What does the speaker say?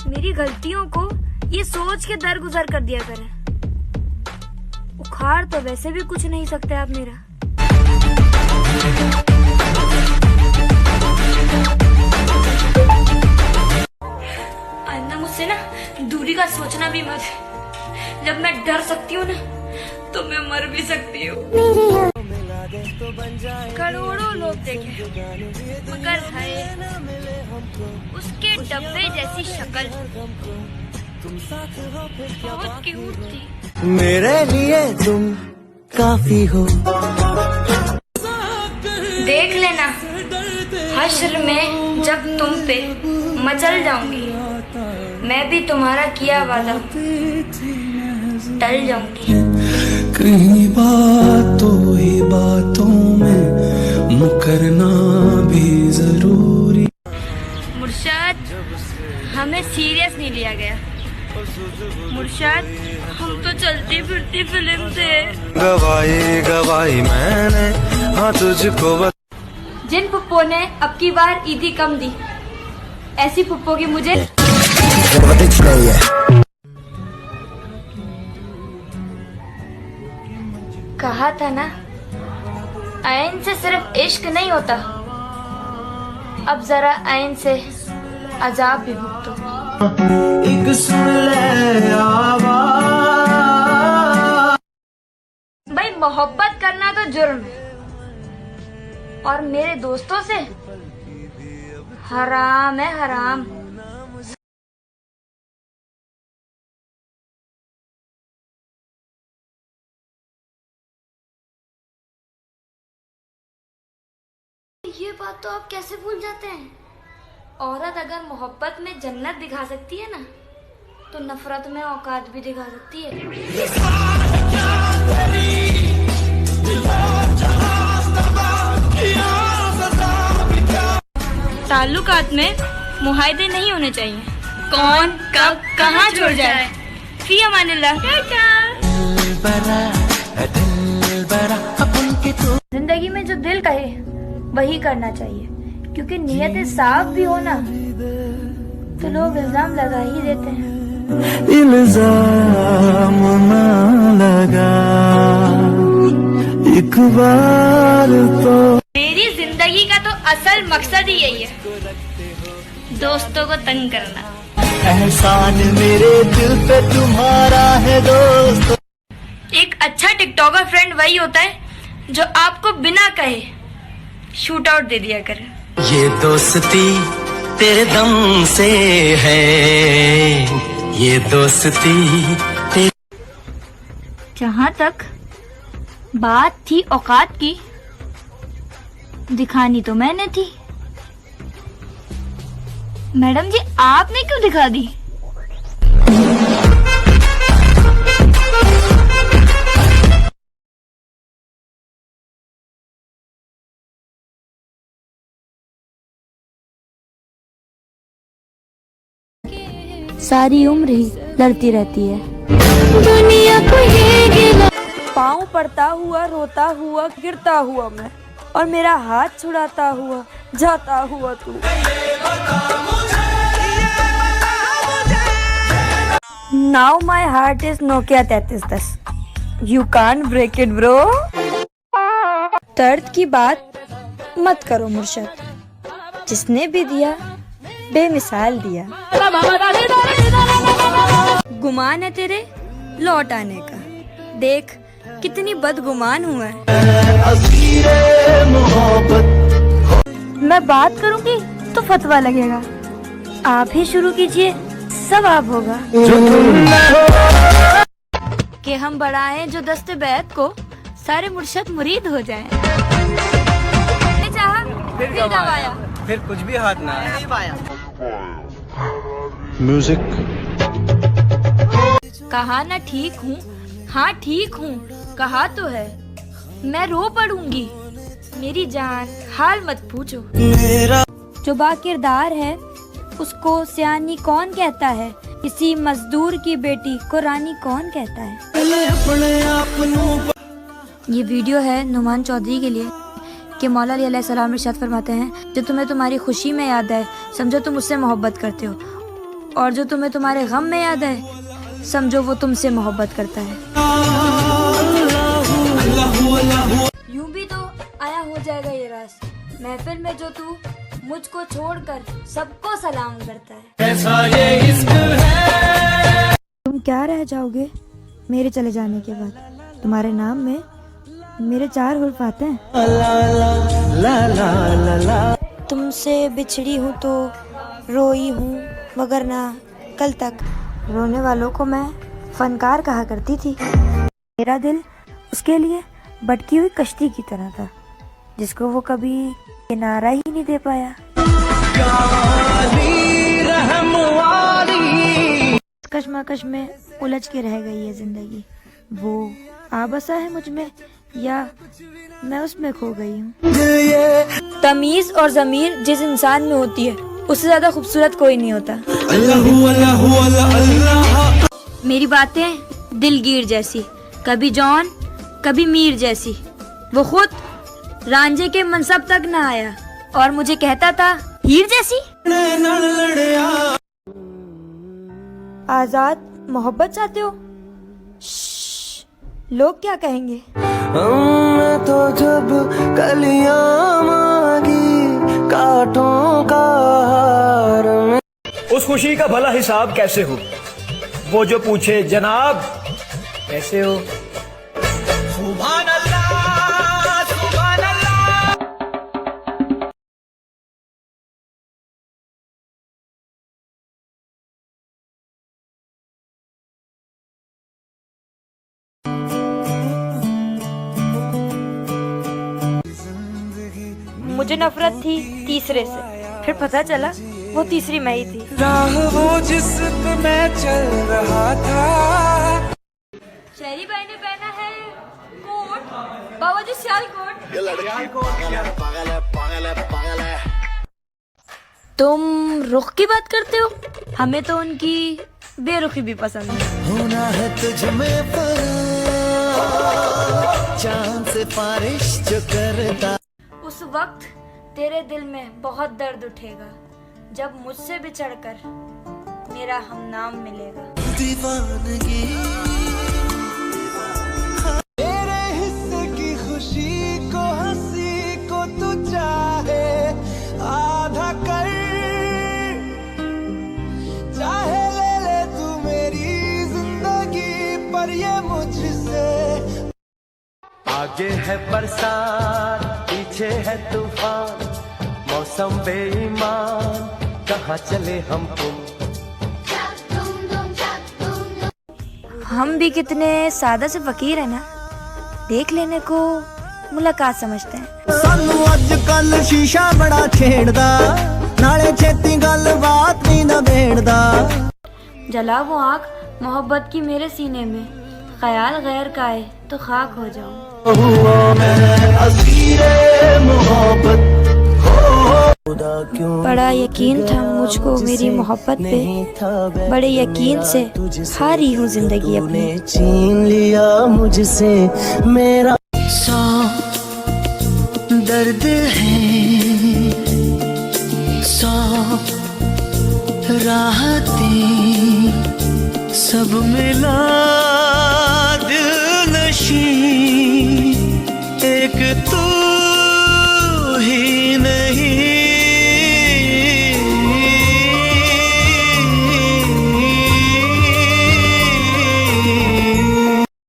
मेरी गलतियों को ये सोच के दरगुजर कर दिया करें। उखाड़ तो वैसे भी कुछ नहीं सकते आप मेरा। आइंदा मुझसे ना दूरी का सोचना भी मत। जब मैं डर सकती हूँ ना तो मैं मर भी सकती हूँ। करोड़ों लोग देखे मगर है उसके डब्बे जैसी शक्ल बहुत क्यूट थी। मेरे लिए तुम काफी हो। देख लेना हश्र में जब तुम पे मचल जाऊंगी, मैं भी तुम्हारा किया वादा टल जाऊंगी। कहीं बातों ही बातों में मुकरना भी जरूरी। मुर्शद, हमें सीरियस नहीं लिया गया। मुर्शद, हम तो चलती फिरती फिल्म थे। गवाई मैंने हाँ तुझको। जिन पुप्पो ने अब की बार ईदी कम दी, ऐसी पुप्पो की मुझे कहा था ना, आयन से सिर्फ इश्क नहीं होता। अब जरा आयन से अजाब भी भुगतो। एक सुन ले आवाज। भाई मोहब्बत करना तो जुर्म है और मेरे दोस्तों से हराम है, हराम। ये बात तो आप कैसे भूल जाते हैं? औरत अगर मोहब्बत में जन्नत दिखा सकती है ना, तो नफरत में औकात भी दिखा सकती है। ताल्लुकात में मुहायदे नहीं होने चाहिए। कौन कब कहाँ छोड़ जाए। फी अमानिल्लाह। जिंदगी में जो दिल कहे वही करना चाहिए, क्योंकि नियतें साफ भी हो ना तो लोग इल्जाम लगा ही देते हैं। इल्जाम ना लगा एक बार तो। मेरी जिंदगी का तो असल मकसद ही यही है, दोस्तों को तंग करना। एहसान मेरे दिल पे तुम्हारा है दोस्त। एक अच्छा टिकटॉकर फ्रेंड वही होता है जो आपको बिना कहे शूट आउट दे दिया करे। ये दोस्ती तेरे दम से है, ये दोस्ती। जहाँ तक बात थी औकात की, दिखानी तो मैंने थी। मैडम जी, आपने क्यों दिखा दी? सारी उम्र ही लड़ती रहती है दुनिया को ये। पाँव पड़ता हुआ, रोता हुआ, गिरता हुआ मैं, और मेरा हाथ छुड़ाता हुआ जाता हुआ तू। Now my heart is Nokia 3310. You can't break it, bro. दर्द की बात मत करो मुर्शद, जिसने भी दिया बेमिसाल दिया। गुमान है तेरे लौट आने का, देख कितनी बदगुमान हुआ है। मैं बात करूंगी तो फतवा लगेगा, आप ही शुरू कीजिए, सवाब होगा। कि हम बढ़ाएं जो दस्ते बैत को, सारे मुर्शद मुरीद हो जाएं। फिर गवाया, फिर कुछ भी हाथ ना आया। म्यूजिक। कहा ना ठीक हूँ, हाँ ठीक हूँ, कहा तो है। मैं रो पड़ूंगी, मेरी जान हाल मत पूछो। जो बाकिरदार है उसको सियानी कौन कहता है, किसी मजदूर की बेटी को रानी कौन कहता है। ये वीडियो है नुमान चौधरी के लिए कि मौला अली अलैहिस्सलाम इरशाद फरमाते हैं, जो तुम्हें तुम्हारी खुशी में याद आए समझो तुम उससे मोहब्बत करते हो, और जो तुम्हें तुम्हारे गम में याद है, समझो वो तुमसे मोहब्बत करता है। यूं भी तो आया हो जाएगा ये रास, महफिल में जो तू मुझको छोड़कर सबको सलाम करता है। ऐसा ये इश्क है। तुम क्या रह जाओगे मेरे चले जाने के बाद? तुम्हारे नाम में मेरे 4 हुर्फ आते हैं। तुमसे बिछड़ी हूँ तो रोई हूँ, मगर ना कल तक। रोने वालों को मैं फनकार कहा करती थी। मेरा दिल उसके लिए भटकी हुई कश्ती की तरह था, जिसको वो कभी किनारा ही नहीं दे पाया। कश्मकश में उलझ के रह गई है जिंदगी। वो आ बसा है मुझ में या मैं उसमें खो गई हूँ। तमीज और ज़मीर जिस इंसान में होती है, उससे ज्यादा खूबसूरत कोई नहीं होता। मेरी बातें दिलगीर जैसी, कभी जॉन कभी मीर जैसी। वो खुद रांझे के मनसब तक न आया और मुझे कहता था हीर जैसी। आजाद मोहब्बत चाहते हो? लोग क्या कहेंगे? मैं तो जब कलियां मांगी कांटों का हार में। उस खुशी का भला हिसाब कैसे हो, वो जो पूछे जनाब कैसे हो। सुभान अल्लाह, सुभान अल्लाह। मुझे नफरत थी तीसरे से, फिर पता चला वो तीसरी मैं ही थी। राह वो जिस पे मैं चल रहा था। शहरी भाई ने पहना है कोट, बाबा जी सियाल कोट। तुम रुख की बात करते हो, हमें तो उनकी बेरुखी भी पसंद है। होना है तुझ में चांद से बारिश जो करता। उस वक्त तेरे दिल में बहुत दर्द उठेगा जब मुझसे बिछड़कर मेरा हमनाम मिलेगा। दीवानगी तेरे हिस्से की खुशी को, हंसी को तू चाहे आधा कर, चाहे ले ले तू मेरी जिंदगी पर ये मुझसे। आगे है बरसात, पीछे है तूफान, मौसम बेईमान, कहाँ चले हम तुम। हम भी कितने सादा से फकीर है ना, देख लेने को मुलाकात समझते हैं। सानू अजकल शीशा बड़ा छेड़दा, नाले छेती गल बात नहीं न बेड़दा। जला वो आँख मोहब्बत की मेरे सीने में, ख्याल गैर का आए तो खाक हो जाऊं। बड़ा यकीन था मुझको मेरी मोहब्बत पे, बड़े यकीन से हारी हूँ जिंदगी अपनी। छीन लिया मुझसे मेरा 100 दर्द है, 100 राहतें, सब मिला